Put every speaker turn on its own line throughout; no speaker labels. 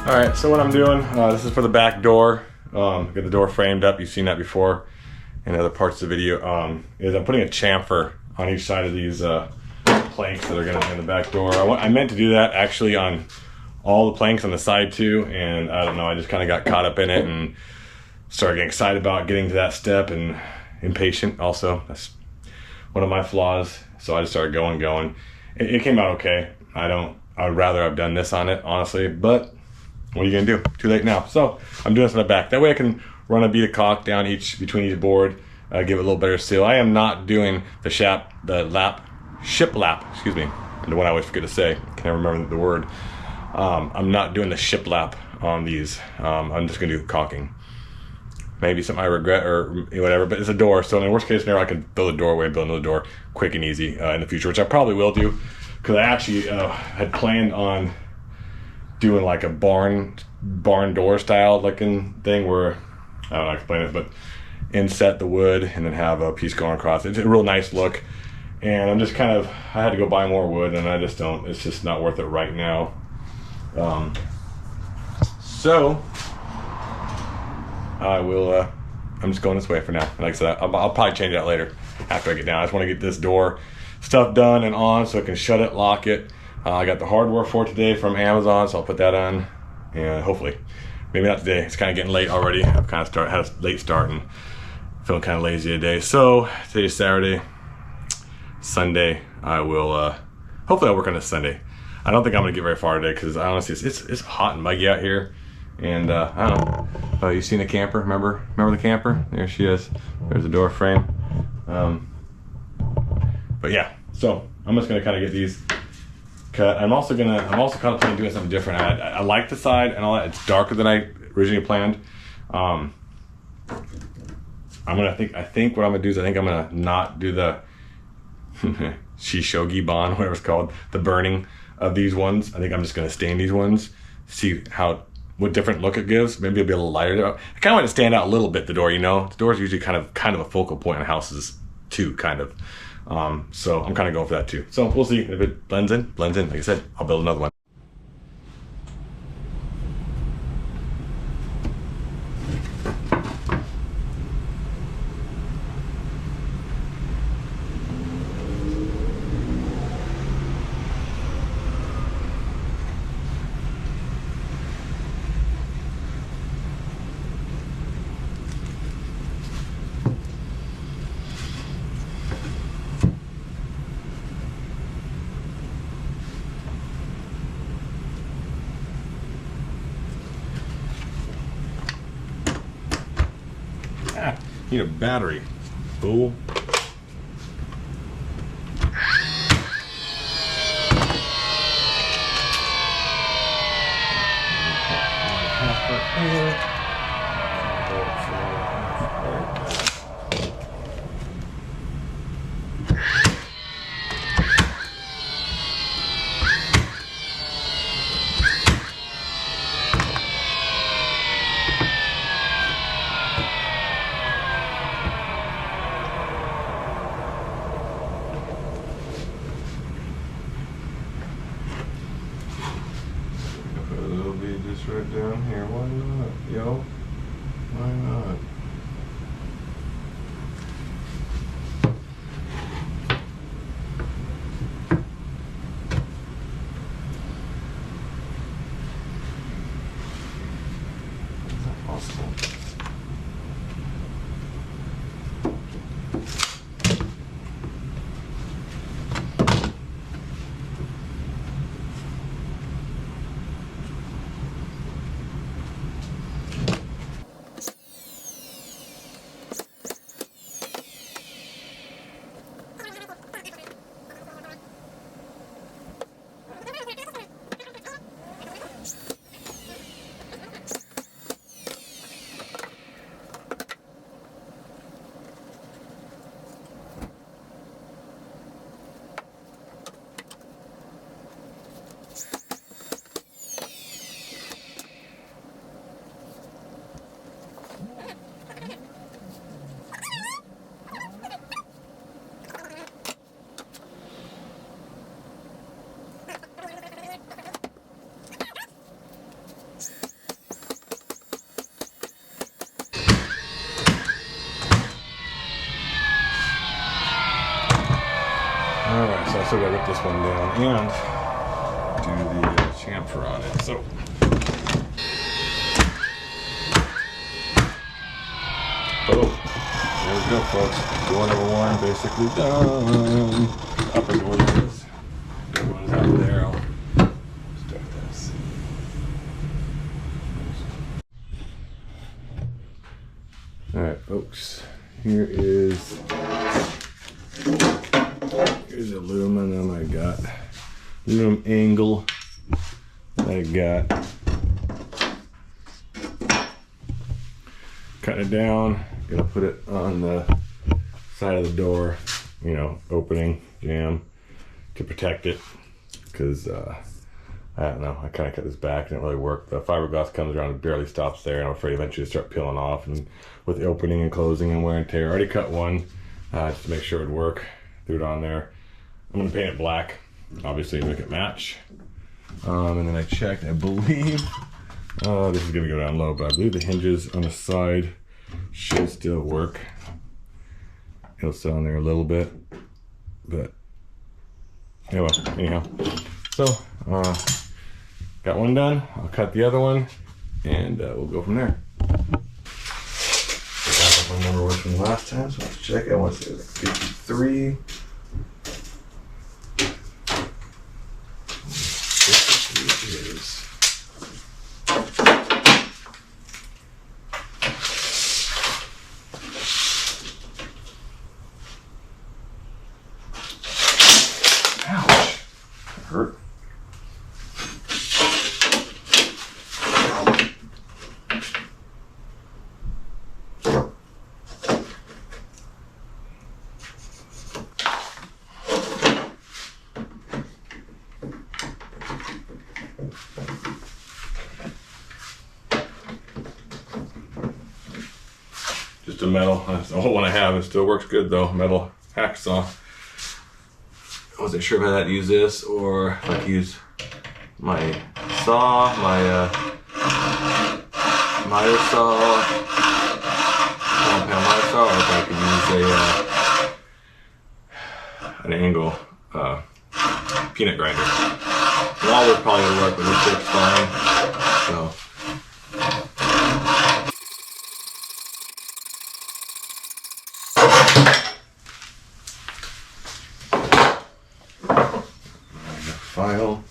Alright, so what I'm doing, this is for the back door. Get the door framed up. You've seen that before in other parts of the video. Is I'm putting a chamfer on each side of these planks that are going to be in the back door. I meant to do that actually on all the planks on the side too, and I don't know, I just kind of got caught up in it and started getting excited about getting to that step and impatient also. That's one of my flaws. So I just started going. It came out okay. I would rather have done this on it, honestly, but what are you gonna do? Too late now. So I'm doing this on the back. That way I can run a bead of caulk down between each board, give it a little better seal. I am not doing the shiplap, excuse me, the one I always forget to say. Can't remember the word. I'm not doing the shiplap on these. I'm just gonna do caulking. Maybe something I regret or whatever, but it's a door. So in the worst case scenario, I can build a doorway, build another door quick and easy in the future, which I probably will do, because I actually had planned on doing like a barn door style looking thing where, I don't know how to explain it, but inset the wood and then have a piece going across. It's a real nice look. And I'm just I had to go buy more wood, and I just don't, it's just not worth it right now. So I will, I'm just going this way for now. Like I said, I'll probably change that later after I get down. I just want to get this door stuff done and on so I can shut it, lock it. I got the hardware for it today from Amazon, so I'll put that on, and hopefully, maybe not today. It's kind of getting late already. I've kind of had a late start and feeling kind of lazy today. So today's Saturday. Sunday, I will, hopefully I'll work on this Sunday. I don't think I'm going to get very far today because honestly, it's hot and muggy out here. And I don't know. Oh, you seen the camper? Remember the camper? There she is. There's the door frame. But yeah, so I'm just going to kind of get these cut. I'm also kind of planning on doing something different. I like the side and all that. It's darker than I originally planned. I think what I'm going to do is I'm going to not do the Shishogi Ban, whatever it's called, the burning of these ones. I think I'm just going to stain these ones, see what different look it gives. Maybe it'll be a little lighter. I kind of want to stand out a little bit, the door, you know. The door is usually kind of a focal point in houses too, kind of. So I'm kind of going for that too. So we'll see if it blends in. Like I said, I'll build another one. Need a battery, fool. Right down here, why not, yo? Why not? Is that possible? still gotta rip this one down and do the chamfer on it. So boom. There we go, folks. Door number one basically done. Upper door is. Door one is out there. I'll start this. Alright, folks. Here's aluminum I got. Aluminum angle I got. Cut it down. Gonna put it on the side of the door, you know, opening, jam, to protect it. Because I don't know, I kind of cut this back, didn't really work. The fiberglass comes around and barely stops there, and I'm afraid eventually it'll start peeling off, and with the opening and closing and wear and tear. I already cut one just to make sure it would work. Threw it on there. I'm gonna paint it black, obviously, to make it match. And then I checked, I believe, this is gonna go down low, but I believe the hinges on the side should still work. It'll sit on there a little bit, but anyway, anyhow. So, got one done. I'll cut the other one, and we'll go from there. My number was from last time, so let's check. I want to say it was 53. 53 it is. Ouch. That hurt. Just a metal, that's the whole one I have. It still works good though, metal hacksaw. I wasn't sure if I had to use this or if I could use my saw, my miter saw, compound miter saw, or if I could use an angle peanut grinder. Waller's probably gonna work, but this works fine. So. File.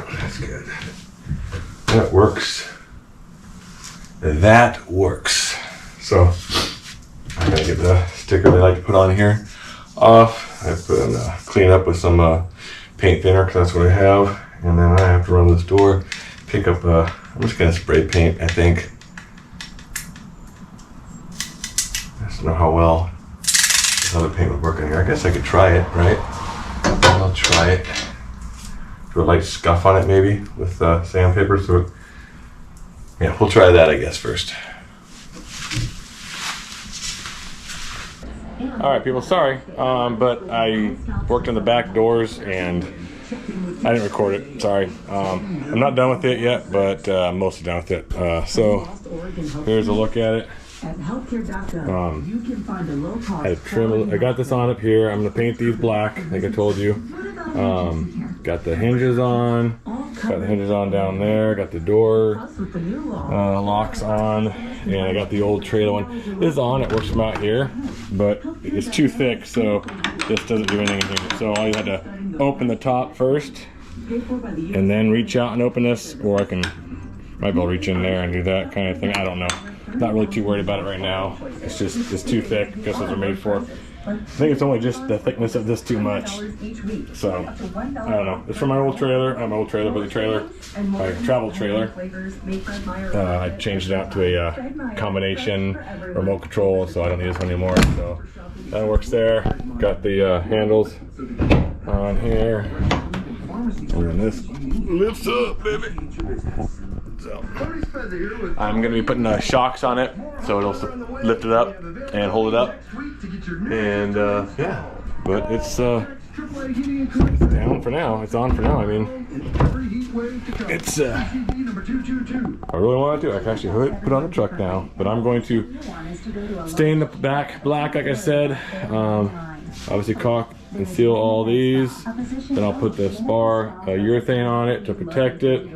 That's good. That works. That works. So I'm gonna get the sticker they like to put on here off. I put in, clean it up with some paint thinner because that's what I have, and then I have to run to the store, pick up. I'm just gonna spray paint. I think. I just don't know how well this other paint would work in here. I guess I could try it, right? I'll try it. Do a light scuff on it maybe with sandpaper. So yeah, we'll try that I guess first. All right, people, sorry, but I worked on the back doors and I didn't record it. Sorry. I'm not done with it yet, but I'm mostly done with it. So here's a look at it. At healthcare.gov, you can find a low-cost I got this on up here. I'm going to paint these black, like I told you. Got the hinges on. Got the hinges on down there. Got the door locks on. And I got the old trailer one. This is on. It works from out here. But it's too thick, so this doesn't do anything in here. So all you had to open the top first. And then reach out and open this. Or I can might be able to reach in there and do that kind of thing. I don't know. Not really too worried about it right now. It's just, it's too thick. I guess those are made for. I think it's only just the thickness of this too much. So, I don't know. It's from my old trailer. Not my old trailer, but the trailer. My travel trailer. I changed it out to a combination remote control, so I don't need this one anymore. So, that works there. Got the handles on here. And then this lifts up, baby. So, I'm going to be putting shocks on it, so it'll lift it up and hold it up. And yeah, but it's down for now. It's on for now. I mean, it's I really want to do. I can actually put it on the truck now, but I'm going to stain the back black, like I said. Obviously, caulk and seal all these. Then I'll put the spar urethane on it to protect it.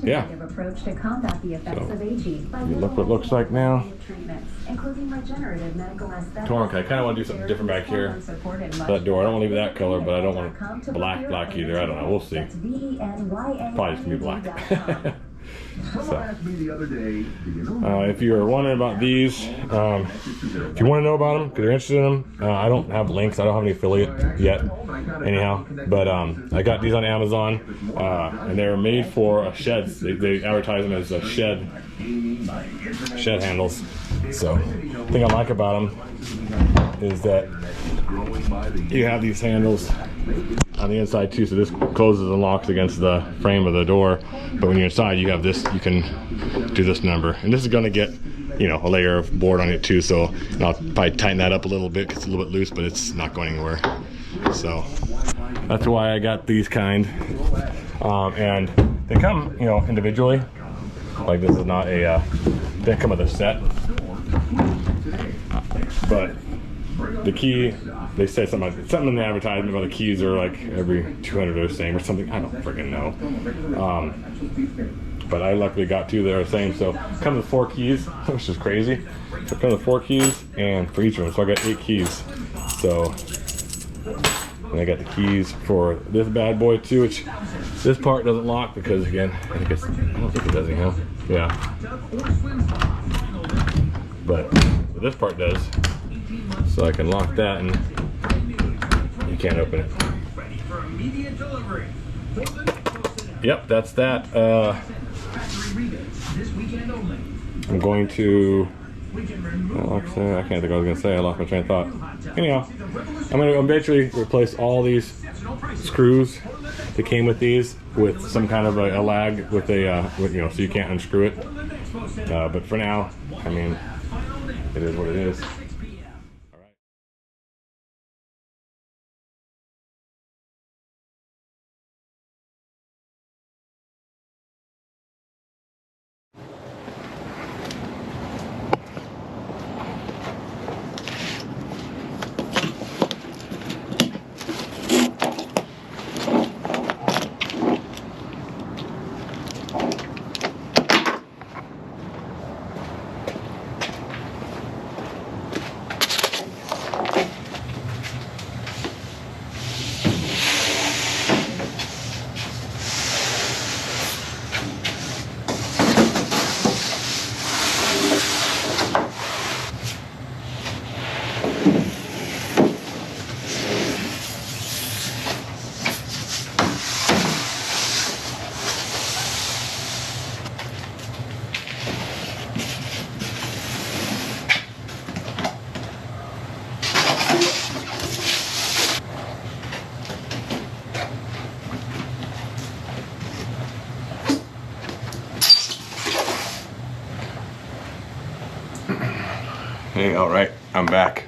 Yeah. So, look what it looks like now. Torque. I kind of want to do something different back here. That door. I don't want to leave it that color, but I don't want it black either. I don't know. We'll see. Probably just gonna be black. So, if you're wondering about these, if you want to know about them, because you're interested in them, I don't have links. I don't have any affiliate yet, anyhow. But I got these on Amazon, and they're made for sheds. They advertise them as shed handles. So, the thing I like about them is that you have these handles on the inside too, so this closes and locks against the frame of the door, but when you're inside you have this, you can do this number, and this is going to get, you know, a layer of board on it too, so I'll probably tighten that up a little bit because it's a little bit loose, but it's not going anywhere. So that's why I got these kind, and they come, you know, individually. Like this is not a they come with a set, but the key, they said something in the advertisement about the keys are like every 200 are the same or something. I don't freaking know. But I luckily got two that are the same. So it comes with 4 keys, which is crazy. So it comes with 4 keys and for each of them. So I got 8 keys. So, and I got the keys for this bad boy too, which this part doesn't lock because again, I don't think it does anyhow. Yeah. But this part does. So I can lock that and you can't open it. Yep, that's that. I'm going to, I can't think what I was going to say. I lost my train of thought. Anyhow, I'm going to eventually replace all these screws that came with these with some kind of a lag with a, you know, so you can't unscrew it. But for now, I mean, it is what it is. Hey, all right, I'm back.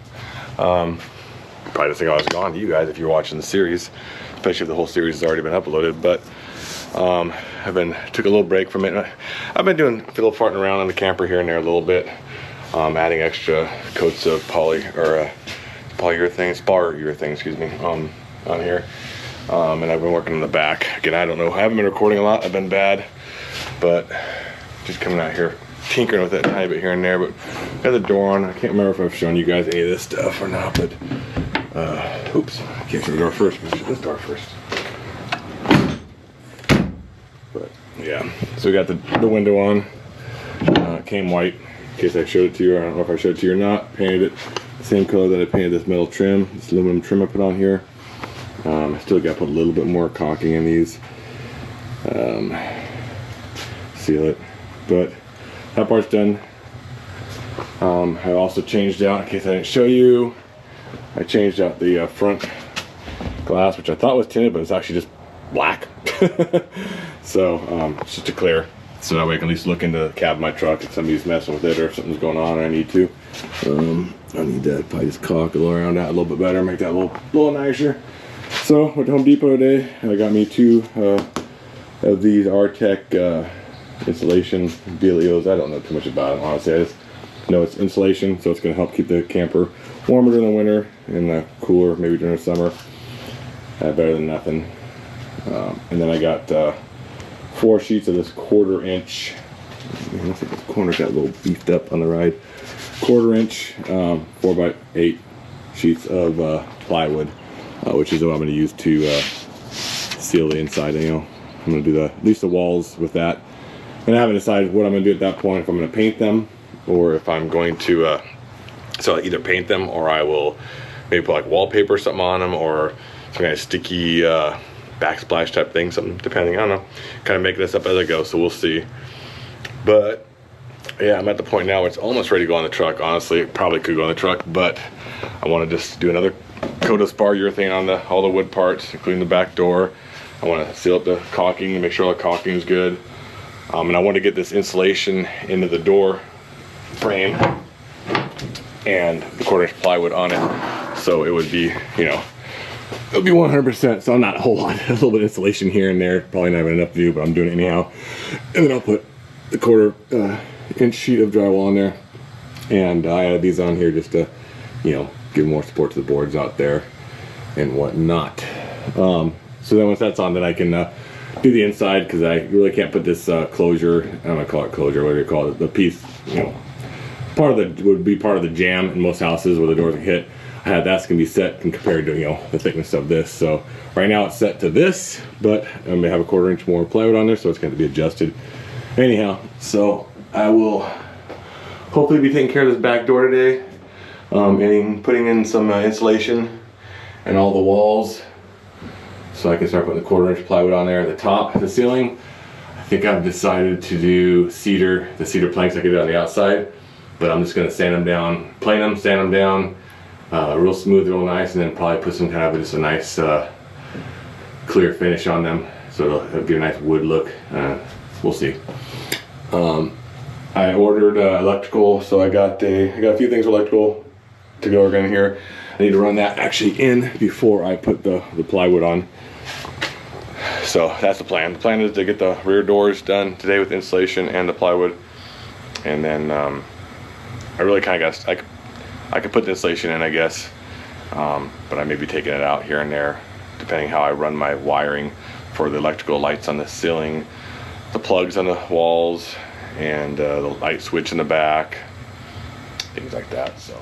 Probably just think I was gone to you guys if you're watching the series, especially if the whole series has already been uploaded. But took a little break from it. I've been doing fiddle farting around on the camper here and there a little bit, adding extra coats of spar urethane, excuse me, on here. And I've been working on the back. Again, I don't know. I haven't been recording a lot. I've been bad, but just coming out here, tinkering with it a tiny bit here and there. But got the door on. I can't remember if I've shown you guys any of this stuff or not. But oops, I can't shut the door first. But shut this door first. But yeah, so we got the window on. It came white. In case I showed it to you, I don't know if I showed it to you or not. Painted it the same color that I painted this metal trim, this aluminum trim I put on here. I still got to put a little bit more caulking in these. Seal it. But that part's done. I also changed out, in case I didn't show you, I changed out the front glass, which I thought was tinted, but it's actually just black. So it's just to clear, so that way I can at least look into the cab of my truck if somebody's messing with it or if something's going on and I need to. I need to probably just caulk a little around that a little bit better, make that a little nicer. So went to Home Depot today. I got me 2 of these Artec insulation Velios. I don't know too much about them, honestly. I just know it's insulation, so it's going to help keep the camper warmer during the winter and cooler maybe during the summer. Better than nothing. And then I got 4 sheets of this 1/4 inch. I think this corner got a little beefed up on the ride. 1/4 inch 4x8 sheets of plywood, which is what I'm going to use to seal the inside. You know, I'm going to do at least the walls with that. And I haven't decided what I'm going to do at that point, if I'm going to paint them or if I'm going to so I'll either paint them or I will maybe put like wallpaper or something on them, or some kind of sticky backsplash type thing, something, depending. I don't know, kind of making this up as I go, so we'll see. But yeah, I'm at the point now where it's almost ready to go on the truck. Honestly, it probably could go on the truck, but I want to just do another coat of spar urethane on all the wood parts, including the back door. I want to seal up the caulking and make sure all the caulking is good. And I want to get this insulation into the door frame and the 1/4 inch plywood on it, so it would be, you know, it'll be 100%. So not a whole lot, a little bit of insulation here and there, probably not even enough to do, but I'm doing it anyhow. And then I'll put the 1/4 inch sheet of drywall on there, and I added these on here just to, you know, give more support to the boards out there and whatnot. So then once that's on, then I can do the inside, because I really can't put this closure, I'm gonna call it closure, whatever you call it, the piece, you know, would be part of the jam in most houses where the doors are hit. I had that's gonna be set and compared to, you know, the thickness of this. So right now it's set to this, but I'm gonna have a 1/4 inch more plywood on there, so it's going to be adjusted. Anyhow, so I will hopefully be taking care of this back door today, and putting in some insulation and all the walls, so I can start putting the 1/4 inch plywood on there at the top of the ceiling. I think I've decided to do the cedar planks like I did on the outside, but I'm just going to sand them down, plane them, sand them down, real smooth, real nice, and then probably put some kind of just a nice clear finish on them, so it'll give a nice wood look. We'll see. I ordered electrical, so I got a few things electrical to go in here. I need to run that actually in before I put the plywood on. So that's the plan. The plan is to get the rear doors done today with insulation and the plywood, and then I really kind of got, I could put the insulation in, I guess, but I may be taking it out here and there, depending how I run my wiring for the electrical lights on the ceiling, the plugs on the walls, and the light switch in the back, things like that. So.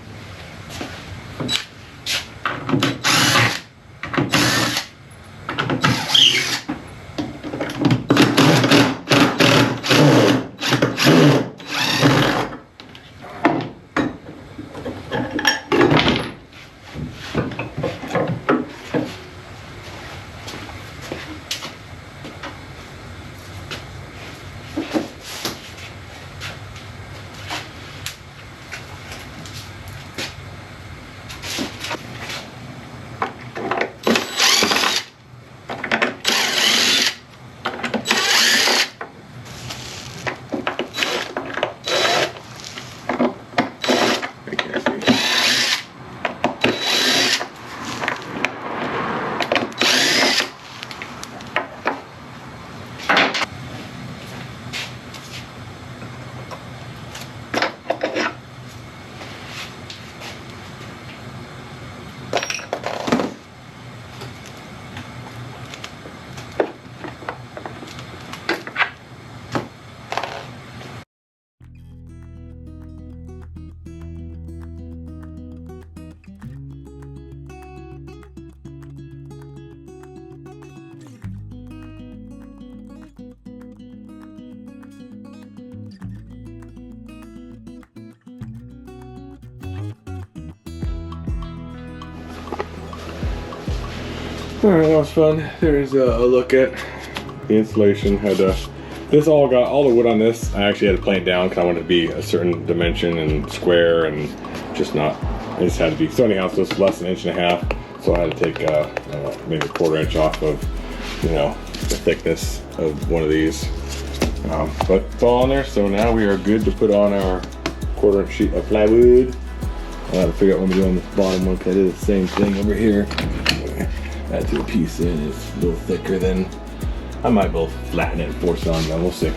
Alright, that was fun. There's a look at the installation. Had this all the wood on this. I actually had to plane it down because I wanted it to be a certain dimension and square and just not. It just had to be. So anyhow, so it's less than 1.5 inches. So I had to take maybe 1/4 inch off of, you know, the thickness of one of these. But it's all on there. So now we are good to put on our 1/4 inch sheet of plywood. I have to figure out what I'm doing on this bottom one because I did the same thing over here. I threw a piece in. It's a little thicker than. I might both flatten it and force it on, but we'll see.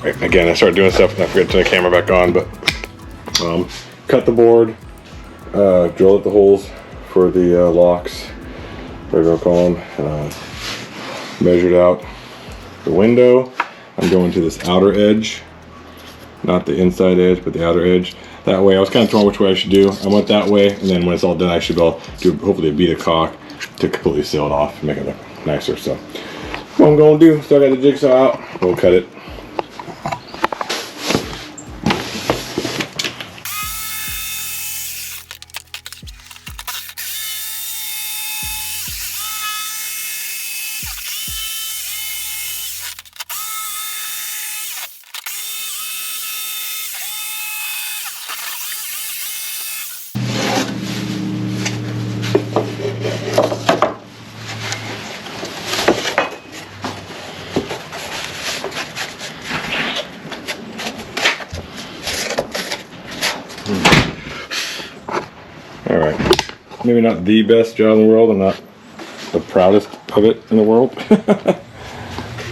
Right, again, I started doing stuff and I forgot to turn the camera back on, but cut the board, drilled up the holes for the locks, whatever I'll call them, measured out the window. I'm going to this outer edge, not the inside edge, but the outer edge. That way, I was kind of torn which way I should do. I went that way, and then when it's all done, I should be able to do hopefully a bead of caulk to completely seal it off and make it look nicer. So, what I'm going to do, so I got the jigsaw out, we'll cut it. Alright, maybe not the best job in the world. I'm not the proudest of it in the world. I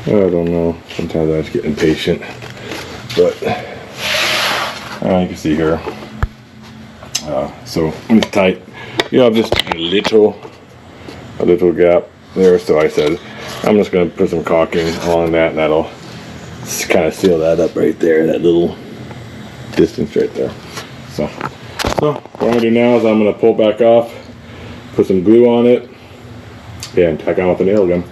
don't know. Sometimes I just get impatient. But, you can see here. So, when it's tight, you have just a little gap there. So I said, I'm just going to put some caulking on that, and that'll kind of seal that up right there, that little distance right there. So what I'm going to do now is I'm going to pull it back off, put some glue on it, and tack on with the nail gun.